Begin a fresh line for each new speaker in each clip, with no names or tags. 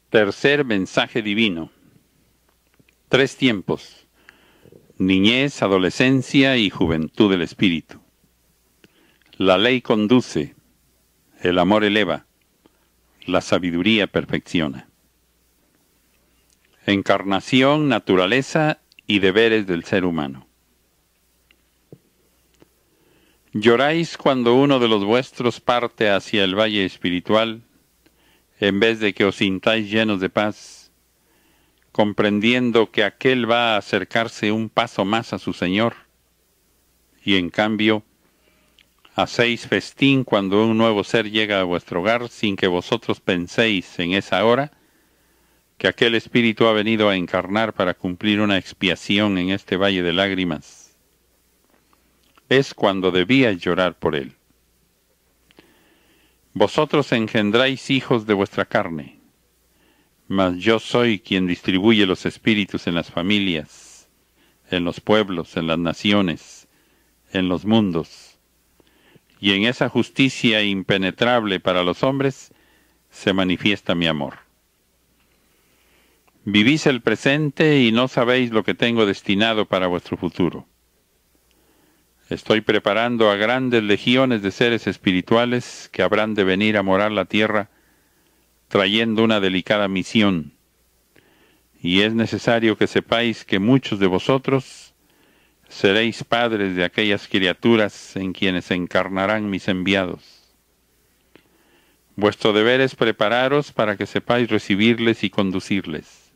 Tercer mensaje divino. 3 tiempos: niñez, adolescencia y juventud del espíritu. La ley conduce, el amor eleva, la sabiduría perfecciona. Encarnación, naturaleza y deberes del ser humano. Lloráis cuando uno de los vuestros parte hacia el valle espiritual, en vez de que os sintáis llenos de paz, comprendiendo que aquel va a acercarse un paso más a su Señor, y en cambio, hacéis festín cuando un nuevo ser llega a vuestro hogar sin que vosotros penséis en esa hora que aquel espíritu ha venido a encarnar para cumplir una expiación en este valle de lágrimas. Es cuando debíais llorar por él. Vosotros engendráis hijos de vuestra carne, mas yo soy quien distribuye los espíritus en las familias, en los pueblos, en las naciones, en los mundos, y en esa justicia impenetrable para los hombres se manifiesta mi amor. Vivís el presente y no sabéis lo que tengo destinado para vuestro futuro. Estoy preparando a grandes legiones de seres espirituales que habrán de venir a morar la tierra trayendo una delicada misión, y es necesario que sepáis que muchos de vosotros seréis padres de aquellas criaturas en quienes encarnarán mis enviados. Vuestro deber es prepararos para que sepáis recibirles y conducirles.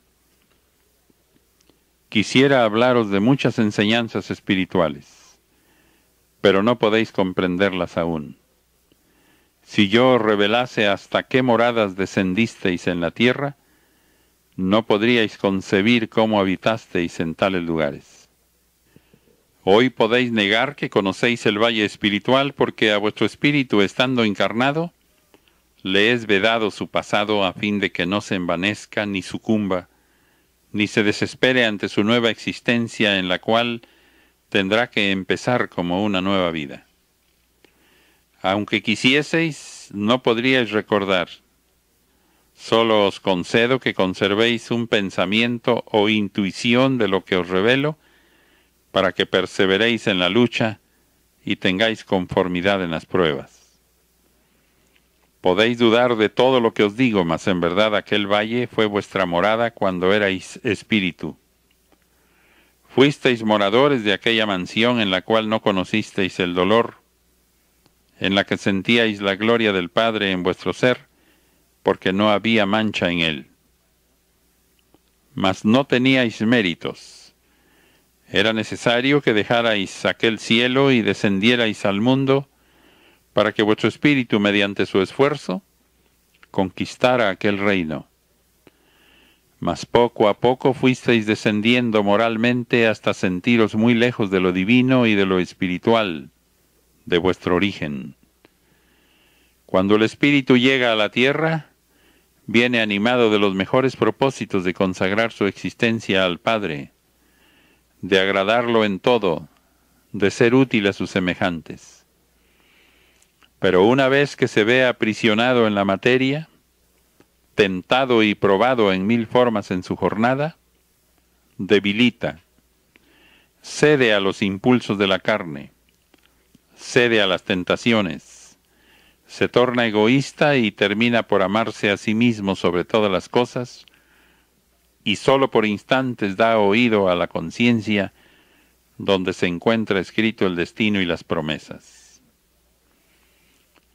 Quisiera hablaros de muchas enseñanzas espirituales, pero no podéis comprenderlas aún. Si yo os revelase hasta qué moradas descendisteis en la tierra, no podríais concebir cómo habitasteis en tales lugares. Hoy podéis negar que conocéis el valle espiritual porque a vuestro espíritu, estando encarnado, le es vedado su pasado a fin de que no se envanezca ni sucumba, ni se desespere ante su nueva existencia en la cual tendrá que empezar como una nueva vida. Aunque quisieseis, no podríais recordar. Solo os concedo que conservéis un pensamiento o intuición de lo que os revelo, para que perseveréis en la lucha y tengáis conformidad en las pruebas. Podéis dudar de todo lo que os digo, mas en verdad aquel valle fue vuestra morada cuando erais espíritu. Fuisteis moradores de aquella mansión en la cual no conocisteis el dolor, en la que sentíais la gloria del Padre en vuestro ser, porque no había mancha en él. Mas no teníais méritos. Era necesario que dejarais aquel cielo y descendierais al mundo, para que vuestro espíritu, mediante su esfuerzo, conquistara aquel reino. Mas poco a poco fuisteis descendiendo moralmente hasta sentiros muy lejos de lo divino y de lo espiritual, de vuestro origen. Cuando el espíritu llega a la tierra, viene animado de los mejores propósitos de consagrar su existencia al Padre, de agradarlo en todo, de ser útil a sus semejantes. Pero una vez que se ve aprisionado en la materia, tentado y probado en 1000 formas en su jornada, debilita, cede a los impulsos de la carne, cede a las tentaciones, se torna egoísta y termina por amarse a sí mismo sobre todas las cosas, y solo por instantes da oído a la conciencia, donde se encuentra escrito el destino y las promesas.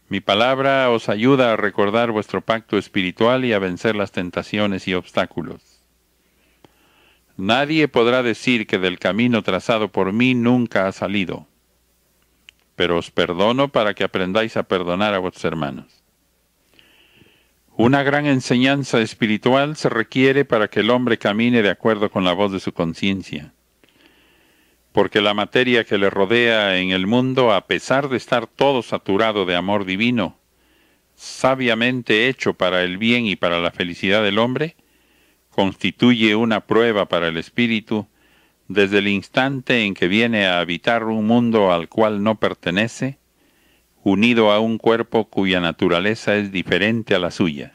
Mi palabra os ayuda a recordar vuestro pacto espiritual y a vencer las tentaciones y obstáculos. Nadie podrá decir que del camino trazado por mí nunca ha salido, pero os perdono para que aprendáis a perdonar a vuestros hermanos. Una gran enseñanza espiritual se requiere para que el hombre camine de acuerdo con la voz de su conciencia, porque la materia que le rodea en el mundo, a pesar de estar todo saturado de amor divino, sabiamente hecho para el bien y para la felicidad del hombre, constituye una prueba para el espíritu desde el instante en que viene a habitar un mundo al cual no pertenece, unido a un cuerpo cuya naturaleza es diferente a la suya.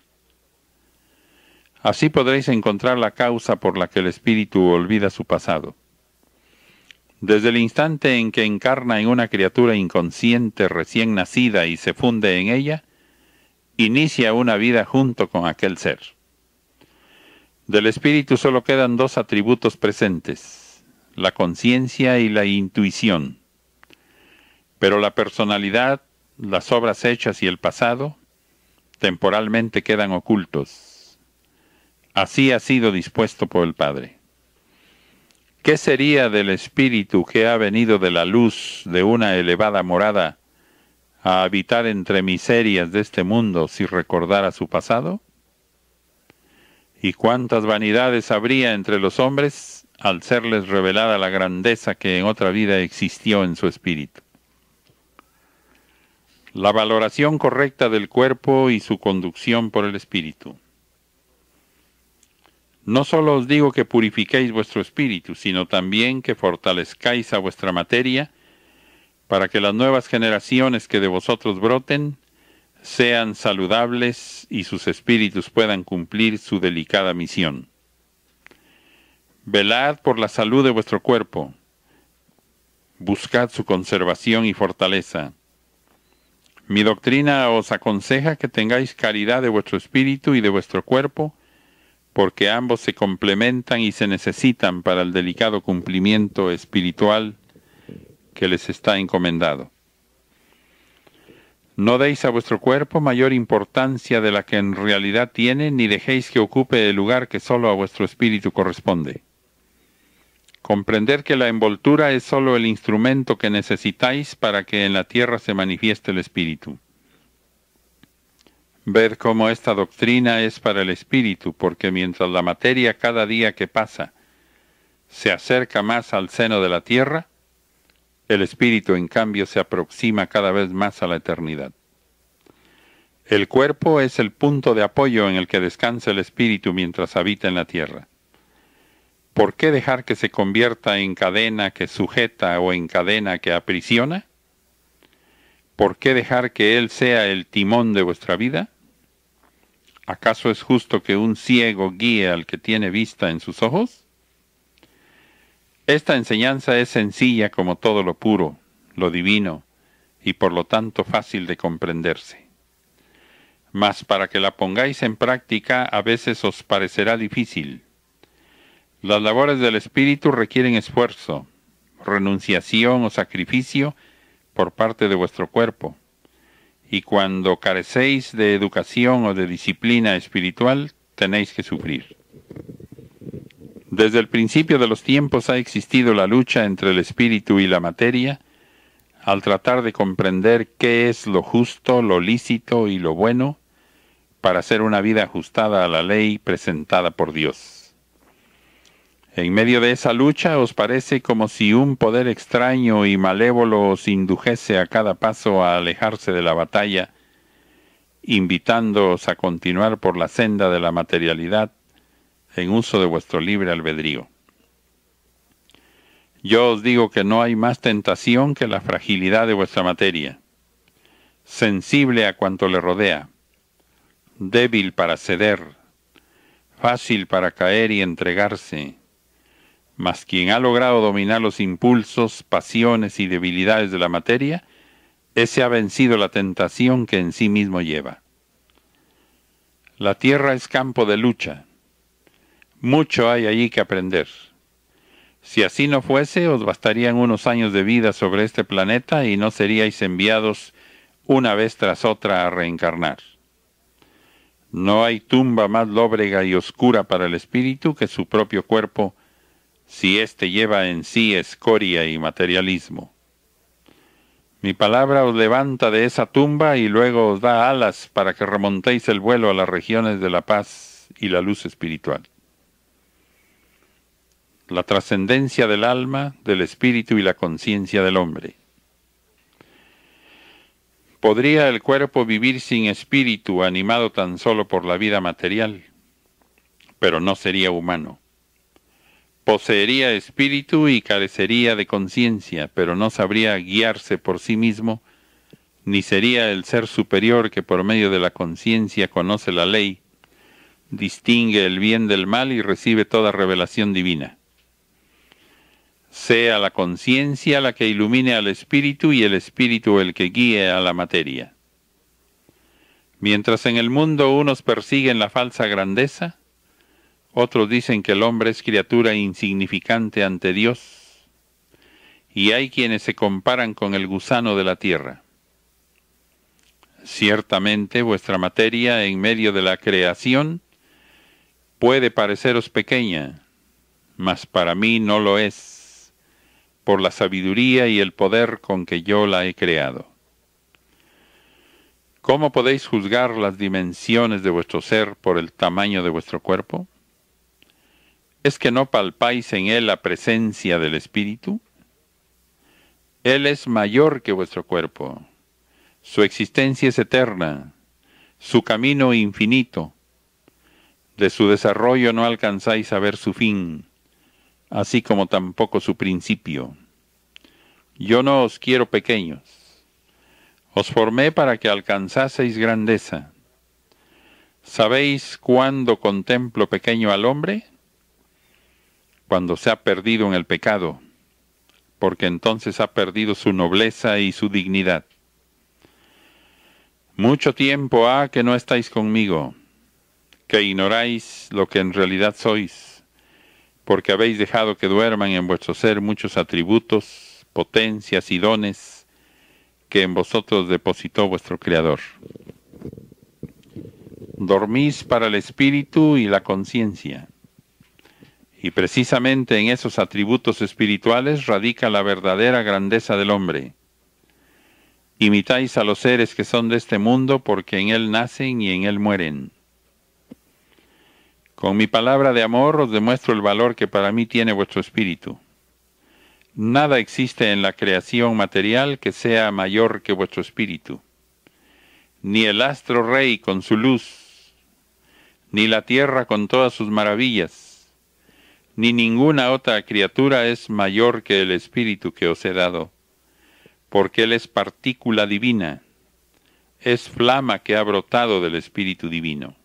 Así podréis encontrar la causa por la que el espíritu olvida su pasado. Desde el instante en que encarna en una criatura inconsciente recién nacida y se funde en ella, inicia una vida junto con aquel ser. Del espíritu solo quedan dos atributos presentes, la conciencia y la intuición. Pero la personalidad, las obras hechas y el pasado, temporalmente quedan ocultos. Así ha sido dispuesto por el Padre. ¿Qué sería del espíritu que ha venido de la luz de una elevada morada a habitar entre miserias de este mundo si recordara su pasado? ¿Y cuántas vanidades habría entre los hombres al serles revelada la grandeza que en otra vida existió en su espíritu? La valoración correcta del cuerpo y su conducción por el espíritu. No solo os digo que purifiquéis vuestro espíritu, sino también que fortalezcáis a vuestra materia, para que las nuevas generaciones que de vosotros broten sean saludables y sus espíritus puedan cumplir su delicada misión. Velad por la salud de vuestro cuerpo, buscad su conservación y fortaleza. Mi doctrina os aconseja que tengáis caridad de vuestro espíritu y de vuestro cuerpo, porque ambos se complementan y se necesitan para el delicado cumplimiento espiritual que les está encomendado. No deis a vuestro cuerpo mayor importancia de la que en realidad tiene, ni dejéis que ocupe el lugar que solo a vuestro espíritu corresponde. Comprender que la envoltura es solo el instrumento que necesitáis para que en la tierra se manifieste el espíritu. Ved cómo esta doctrina es para el espíritu, porque mientras la materia cada día que pasa se acerca más al seno de la tierra, el espíritu en cambio se aproxima cada vez más a la eternidad. El cuerpo es el punto de apoyo en el que descansa el espíritu mientras habita en la tierra. ¿Por qué dejar que se convierta en cadena que sujeta o en cadena que aprisiona? ¿Por qué dejar que Él sea el timón de vuestra vida? ¿Acaso es justo que un ciego guíe al que tiene vista en sus ojos? Esta enseñanza es sencilla como todo lo puro, lo divino, y por lo tanto fácil de comprenderse. Mas para que la pongáis en práctica a veces os parecerá difícil. Las labores del espíritu requieren esfuerzo, renunciación o sacrificio por parte de vuestro cuerpo, y cuando carecéis de educación o de disciplina espiritual, tenéis que sufrir. Desde el principio de los tiempos ha existido la lucha entre el espíritu y la materia, al tratar de comprender qué es lo justo, lo lícito y lo bueno, para hacer una vida ajustada a la ley presentada por Dios. En medio de esa lucha os parece como si un poder extraño y malévolo os indujese a cada paso a alejarse de la batalla, invitándoos a continuar por la senda de la materialidad en uso de vuestro libre albedrío. Yo os digo que no hay más tentación que la fragilidad de vuestra materia, sensible a cuanto le rodea, débil para ceder, fácil para caer y entregarse, mas quien ha logrado dominar los impulsos, pasiones y debilidades de la materia, ese ha vencido la tentación que en sí mismo lleva. La tierra es campo de lucha. Mucho hay allí que aprender. Si así no fuese, os bastarían unos años de vida sobre este planeta y no seríais enviados una vez tras otra a reencarnar. No hay tumba más lóbrega y oscura para el espíritu que su propio cuerpo, si éste lleva en sí escoria y materialismo. Mi palabra os levanta de esa tumba y luego os da alas para que remontéis el vuelo a las regiones de la paz y la luz espiritual. La trascendencia del alma, del espíritu y la conciencia del hombre. ¿Podría el cuerpo vivir sin espíritu, animado tan solo por la vida material? Pero no sería humano. Poseería espíritu y carecería de conciencia, pero no sabría guiarse por sí mismo, ni sería el ser superior que por medio de la conciencia conoce la ley, distingue el bien del mal y recibe toda revelación divina. Sea la conciencia la que ilumine al espíritu y el espíritu el que guíe a la materia. Mientras en el mundo unos persiguen la falsa grandeza, otros dicen que el hombre es criatura insignificante ante Dios, y hay quienes se comparan con el gusano de la tierra. Ciertamente vuestra materia en medio de la creación puede pareceros pequeña, mas para mí no lo es, por la sabiduría y el poder con que yo la he creado. ¿Cómo podéis juzgar las dimensiones de vuestro ser por el tamaño de vuestro cuerpo? ¿Es que no palpáis en él la presencia del Espíritu? Él es mayor que vuestro cuerpo. Su existencia es eterna, su camino infinito. De su desarrollo no alcanzáis a ver su fin, así como tampoco su principio. Yo no os quiero pequeños. Os formé para que alcanzaseis grandeza. ¿Sabéis cuándo contemplo pequeño al hombre? Cuando se ha perdido en el pecado, porque entonces ha perdido su nobleza y su dignidad. Mucho tiempo ha que no estáis conmigo, que ignoráis lo que en realidad sois, porque habéis dejado que duerman en vuestro ser muchos atributos, potencias y dones que en vosotros depositó vuestro Creador. Dormís para el espíritu y la conciencia, y precisamente en esos atributos espirituales radica la verdadera grandeza del hombre. Imitáis a los seres que son de este mundo porque en él nacen y en él mueren. Con mi palabra de amor os demuestro el valor que para mí tiene vuestro espíritu. Nada existe en la creación material que sea mayor que vuestro espíritu. Ni el astro rey con su luz, ni la tierra con todas sus maravillas, ni ninguna otra criatura es mayor que el espíritu que os he dado, porque él es partícula divina, es flama que ha brotado del espíritu divino.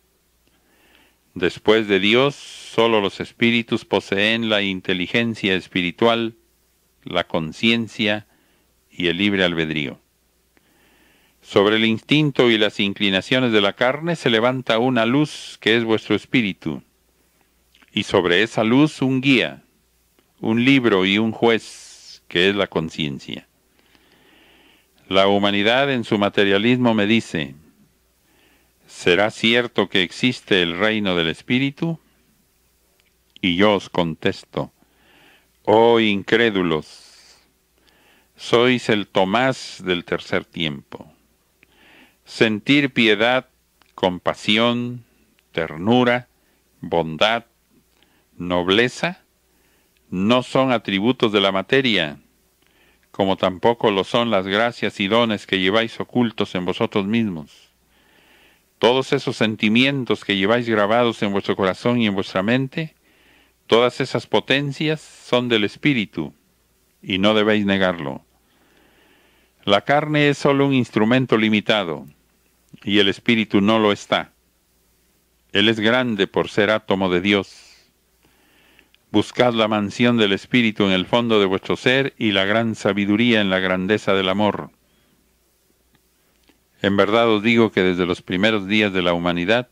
Después de Dios, solo los espíritus poseen la inteligencia espiritual, la conciencia y el libre albedrío. Sobre el instinto y las inclinaciones de la carne se levanta una luz que es vuestro espíritu, y sobre esa luz un guía, un libro y un juez que es la conciencia. La humanidad en su materialismo me dice: ¿será cierto que existe el reino del espíritu? Y yo os contesto: oh incrédulos, sois el Tomás del tercer tiempo. Sentir piedad, compasión, ternura, bondad, nobleza, no son atributos de la materia, como tampoco lo son las gracias y dones que lleváis ocultos en vosotros mismos. Todos esos sentimientos que lleváis grabados en vuestro corazón y en vuestra mente, todas esas potencias son del espíritu, y no debéis negarlo. La carne es solo un instrumento limitado, y el espíritu no lo está. Él es grande por ser átomo de Dios. Buscad la mansión del espíritu en el fondo de vuestro ser y la gran sabiduría en la grandeza del amor. En verdad os digo que desde los primeros días de la humanidad,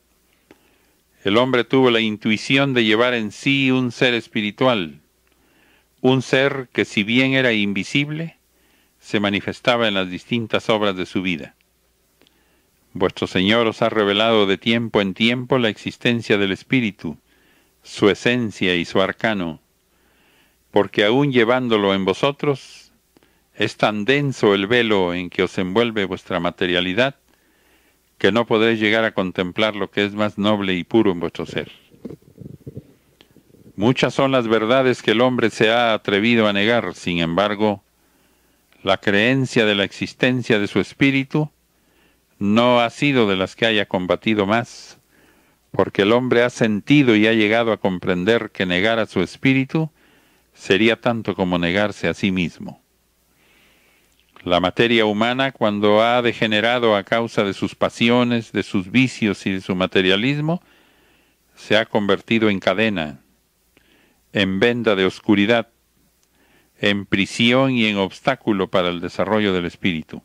el hombre tuvo la intuición de llevar en sí un ser espiritual, un ser que si bien era invisible, se manifestaba en las distintas obras de su vida. Vuestro Señor os ha revelado de tiempo en tiempo la existencia del espíritu, su esencia y su arcano, porque aún llevándolo en vosotros, es tan denso el velo en que os envuelve vuestra materialidad, que no podréis llegar a contemplar lo que es más noble y puro en vuestro ser. Muchas son las verdades que el hombre se ha atrevido a negar, sin embargo, la creencia de la existencia de su espíritu no ha sido de las que haya combatido más, porque el hombre ha sentido y ha llegado a comprender que negar a su espíritu sería tanto como negarse a sí mismo. La materia humana, cuando ha degenerado a causa de sus pasiones, de sus vicios y de su materialismo, se ha convertido en cadena, en venda de oscuridad, en prisión y en obstáculo para el desarrollo del espíritu.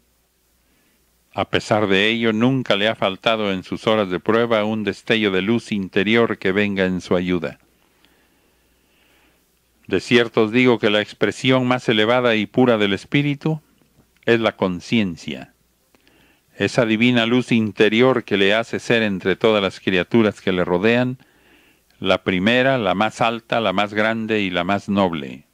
A pesar de ello, nunca le ha faltado en sus horas de prueba un destello de luz interior que venga en su ayuda. De cierto os digo que la expresión más elevada y pura del espíritu es la conciencia, esa divina luz interior que le hace ser entre todas las criaturas que le rodean, la primera, la más alta, la más grande y la más noble.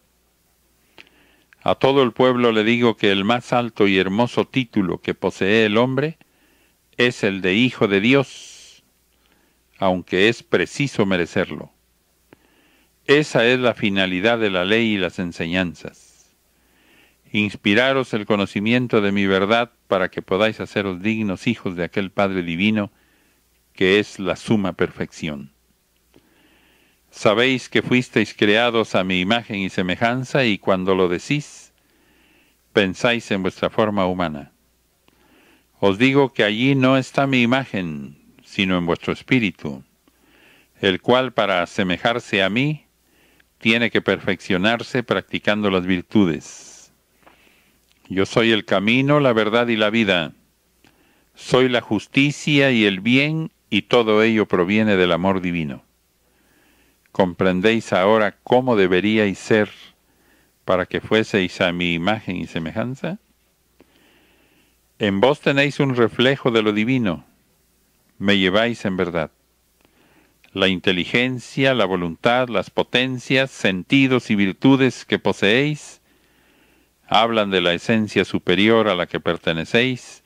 A todo el pueblo le digo que el más alto y hermoso título que posee el hombre es el de Hijo de Dios, aunque es preciso merecerlo. Esa es la finalidad de la ley y las enseñanzas. Inspiraros el conocimiento de mi verdad para que podáis haceros dignos hijos de aquel Padre Divino, que es la suma perfección. Sabéis que fuisteis creados a mi imagen y semejanza, y cuando lo decís, pensáis en vuestra forma humana. Os digo que allí no está mi imagen, sino en vuestro espíritu, el cual para asemejarse a mí, tiene que perfeccionarse practicando las virtudes. Yo soy el camino, la verdad y la vida. Soy la justicia y el bien, y todo ello proviene del amor divino. ¿Comprendéis ahora cómo deberíais ser para que fueseis a mi imagen y semejanza? En vos tenéis un reflejo de lo divino. Me lleváis en verdad. La inteligencia, la voluntad, las potencias, sentidos y virtudes que poseéis hablan de la esencia superior a la que pertenecéis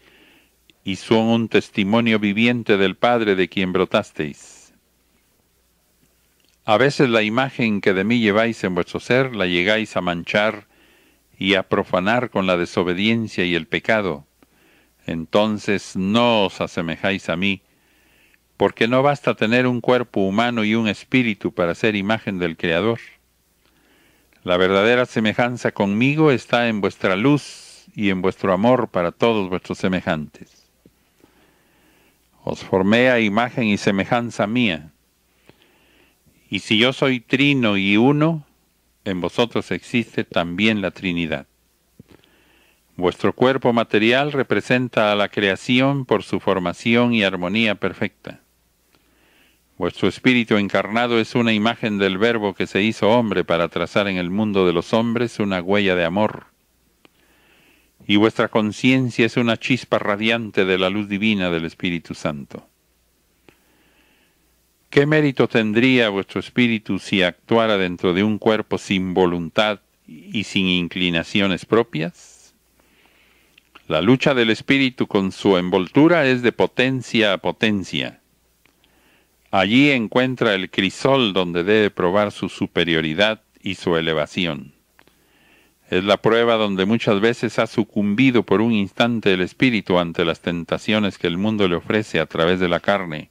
y son un testimonio viviente del Padre de quien brotasteis. A veces la imagen que de mí lleváis en vuestro ser la llegáis a manchar y a profanar con la desobediencia y el pecado. Entonces no os asemejáis a mí, porque no basta tener un cuerpo humano y un espíritu para ser imagen del Creador. La verdadera semejanza conmigo está en vuestra luz y en vuestro amor para todos vuestros semejantes. Os formé a imagen y semejanza mía. Y si yo soy trino y uno, en vosotros existe también la Trinidad. Vuestro cuerpo material representa a la creación por su formación y armonía perfecta. Vuestro espíritu encarnado es una imagen del Verbo que se hizo hombre para trazar en el mundo de los hombres una huella de amor. Y vuestra conciencia es una chispa radiante de la luz divina del Espíritu Santo. ¿Qué mérito tendría vuestro espíritu si actuara dentro de un cuerpo sin voluntad y sin inclinaciones propias? La lucha del espíritu con su envoltura es de potencia a potencia. Allí encuentra el crisol donde debe probar su superioridad y su elevación. Es la prueba donde muchas veces ha sucumbido por un instante el espíritu ante las tentaciones que el mundo le ofrece a través de la carne.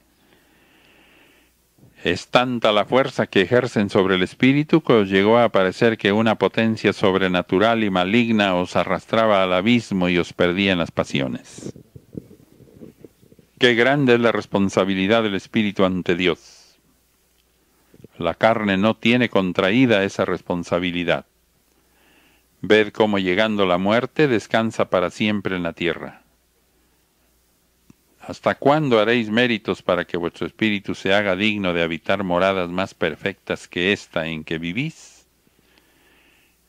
Es tanta la fuerza que ejercen sobre el espíritu que os llegó a parecer que una potencia sobrenatural y maligna os arrastraba al abismo y os perdía en las pasiones. Qué grande es la responsabilidad del espíritu ante Dios. La carne no tiene contraída esa responsabilidad. Ved cómo llegando la muerte descansa para siempre en la tierra. ¿Hasta cuándo haréis méritos para que vuestro espíritu se haga digno de habitar moradas más perfectas que esta en que vivís?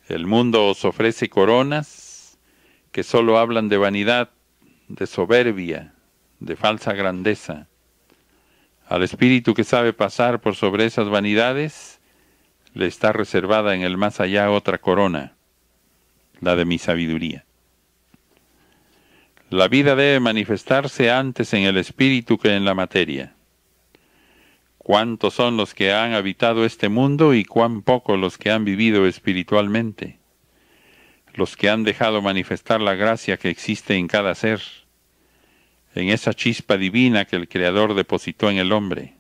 El mundo os ofrece coronas que solo hablan de vanidad, de soberbia, de falsa grandeza. Al espíritu que sabe pasar por sobre esas vanidades, le está reservada en el más allá otra corona, la de mi sabiduría. La vida debe manifestarse antes en el espíritu que en la materia. ¿Cuántos son los que han habitado este mundo y cuán pocos los que han vivido espiritualmente? Los que han dejado manifestar la gracia que existe en cada ser, en esa chispa divina que el Creador depositó en el hombre.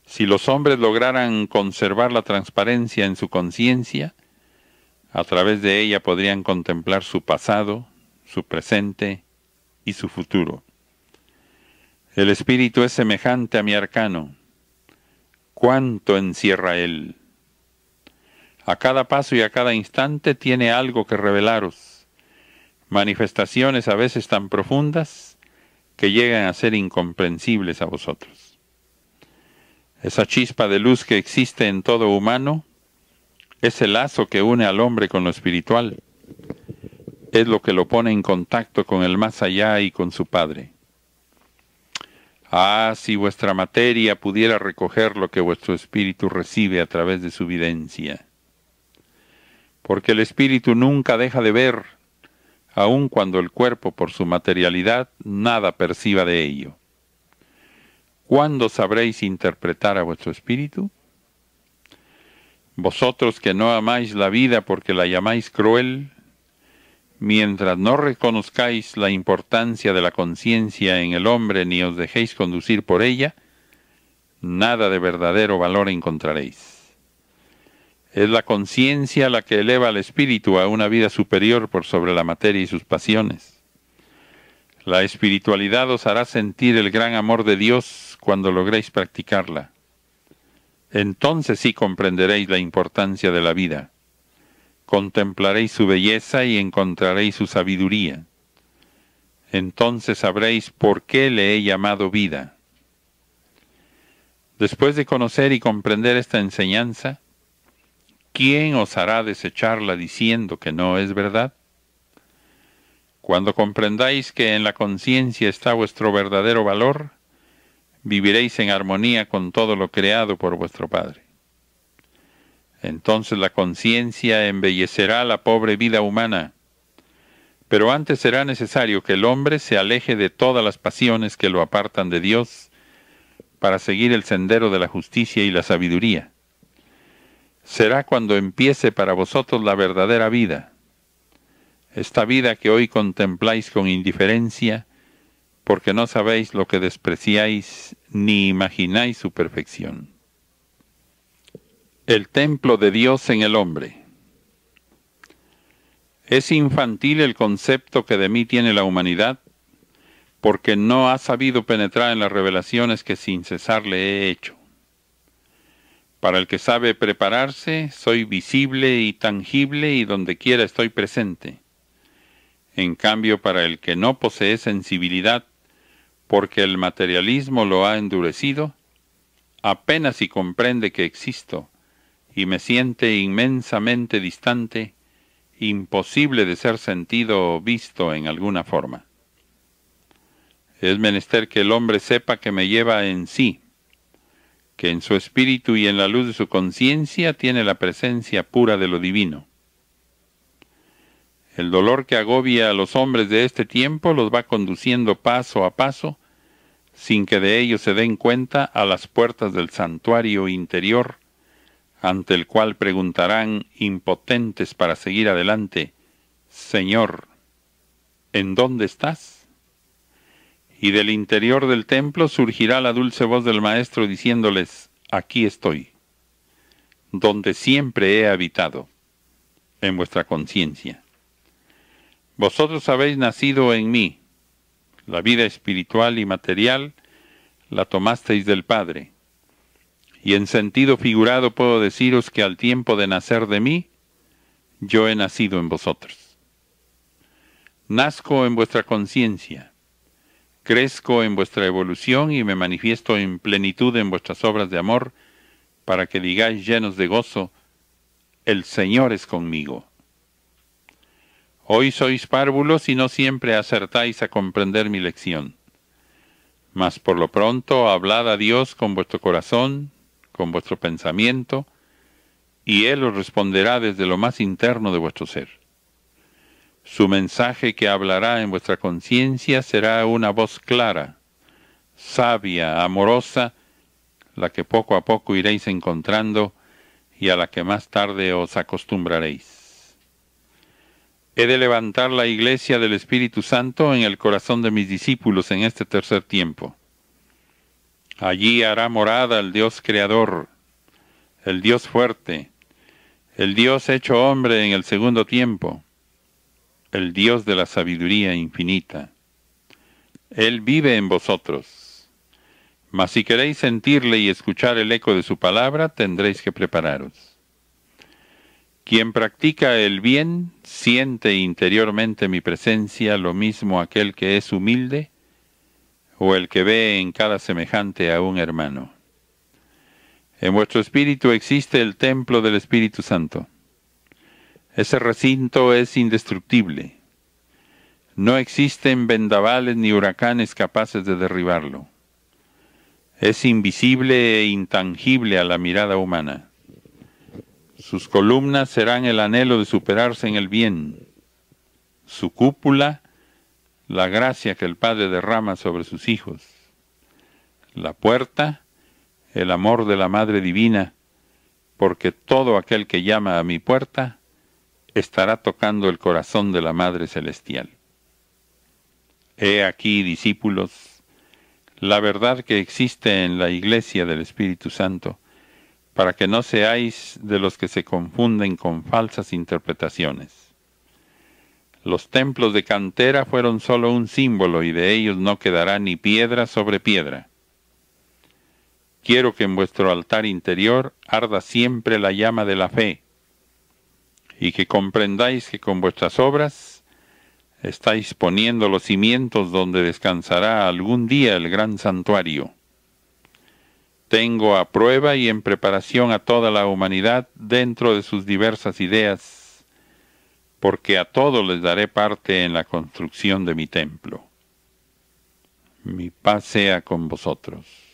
Si los hombres lograran conservar la transparencia en su conciencia, a través de ella podrían contemplar su pasado, su presente y su futuro. El espíritu es semejante a mi arcano. ¿Cuánto encierra él? A cada paso y a cada instante tiene algo que revelaros, manifestaciones a veces tan profundas que llegan a ser incomprensibles a vosotros. Esa chispa de luz que existe en todo humano es el lazo que une al hombre con lo espiritual, es lo que lo pone en contacto con el más allá y con su Padre. Ah, si vuestra materia pudiera recoger lo que vuestro espíritu recibe a través de su videncia. Porque el espíritu nunca deja de ver, aun cuando el cuerpo por su materialidad nada perciba de ello. ¿Cuándo sabréis interpretar a vuestro espíritu? Vosotros que no amáis la vida porque la llamáis cruel, mientras no reconozcáis la importancia de la conciencia en el hombre ni os dejéis conducir por ella, nada de verdadero valor encontraréis. Es la conciencia la que eleva al espíritu a una vida superior por sobre la materia y sus pasiones. La espiritualidad os hará sentir el gran amor de Dios cuando logréis practicarla. Entonces sí comprenderéis la importancia de la vida. Contemplaréis su belleza y encontraréis su sabiduría. Entonces sabréis por qué le he llamado vida. Después de conocer y comprender esta enseñanza, ¿quién os hará desecharla diciendo que no es verdad? Cuando comprendáis que en la conciencia está vuestro verdadero valor, viviréis en armonía con todo lo creado por vuestro Padre. Entonces la conciencia embellecerá la pobre vida humana, pero antes será necesario que el hombre se aleje de todas las pasiones que lo apartan de Dios para seguir el sendero de la justicia y la sabiduría. Será cuando empiece para vosotros la verdadera vida, esta vida que hoy contempláis con indiferencia, porque no sabéis lo que despreciáis ni imagináis su perfección. El templo de Dios en el hombre. Es infantil el concepto que de mí tiene la humanidad, porque no ha sabido penetrar en las revelaciones que sin cesar le he hecho. Para el que sabe prepararse, soy visible y tangible y donde quiera estoy presente. En cambio, para el que no posee sensibilidad, porque el materialismo lo ha endurecido, apenas si comprende que existo y me siente inmensamente distante, imposible de ser sentido o visto en alguna forma. Es menester que el hombre sepa que me lleva en sí, que en su espíritu y en la luz de su conciencia tiene la presencia pura de lo divino. El dolor que agobia a los hombres de este tiempo los va conduciendo paso a paso, sin que de ello se den cuenta, a las puertas del santuario interior, ante el cual preguntarán, impotentes para seguir adelante, Señor, ¿en dónde estás? Y del interior del templo surgirá la dulce voz del Maestro diciéndoles, aquí estoy, donde siempre he habitado, en vuestra conciencia. Vosotros habéis nacido en mí, la vida espiritual y material la tomasteis del Padre, y en sentido figurado puedo deciros que al tiempo de nacer de mí, yo he nacido en vosotros. Nazco en vuestra conciencia, crezco en vuestra evolución y me manifiesto en plenitud en vuestras obras de amor, para que digáis llenos de gozo, el Señor es conmigo. Hoy sois párvulos y no siempre acertáis a comprender mi lección. Mas por lo pronto hablad a Dios con vuestro corazón, con vuestro pensamiento, y Él os responderá desde lo más interno de vuestro ser. Su mensaje que hablará en vuestra conciencia será una voz clara, sabia, amorosa, la que poco a poco iréis encontrando y a la que más tarde os acostumbraréis. He de levantar la iglesia del Espíritu Santo en el corazón de mis discípulos en este tercer tiempo. Allí hará morada el Dios creador, el Dios fuerte, el Dios hecho hombre en el segundo tiempo, el Dios de la sabiduría infinita. Él vive en vosotros. Mas si queréis sentirle y escuchar el eco de su palabra, tendréis que prepararos. Quien practica el bien siente interiormente mi presencia, lo mismo aquel que es humilde o el que ve en cada semejante a un hermano. En vuestro espíritu existe el templo del Espíritu Santo. Ese recinto es indestructible. No existen vendavales ni huracanes capaces de derribarlo. Es invisible e intangible a la mirada humana. Sus columnas serán el anhelo de superarse en el bien. Su cúpula, la gracia que el Padre derrama sobre sus hijos. La puerta, el amor de la Madre Divina, porque todo aquel que llama a mi puerta estará tocando el corazón de la Madre Celestial. He aquí, discípulos, la verdad que existe en la Iglesia del Espíritu Santo, para que no seáis de los que se confunden con falsas interpretaciones. Los templos de cantera fueron solo un símbolo y de ellos no quedará ni piedra sobre piedra. Quiero que en vuestro altar interior arda siempre la llama de la fe y que comprendáis que con vuestras obras estáis poniendo los cimientos donde descansará algún día el gran santuario. Tengo a prueba y en preparación a toda la humanidad dentro de sus diversas ideas, porque a todos les daré parte en la construcción de mi templo. Mi paz sea con vosotros.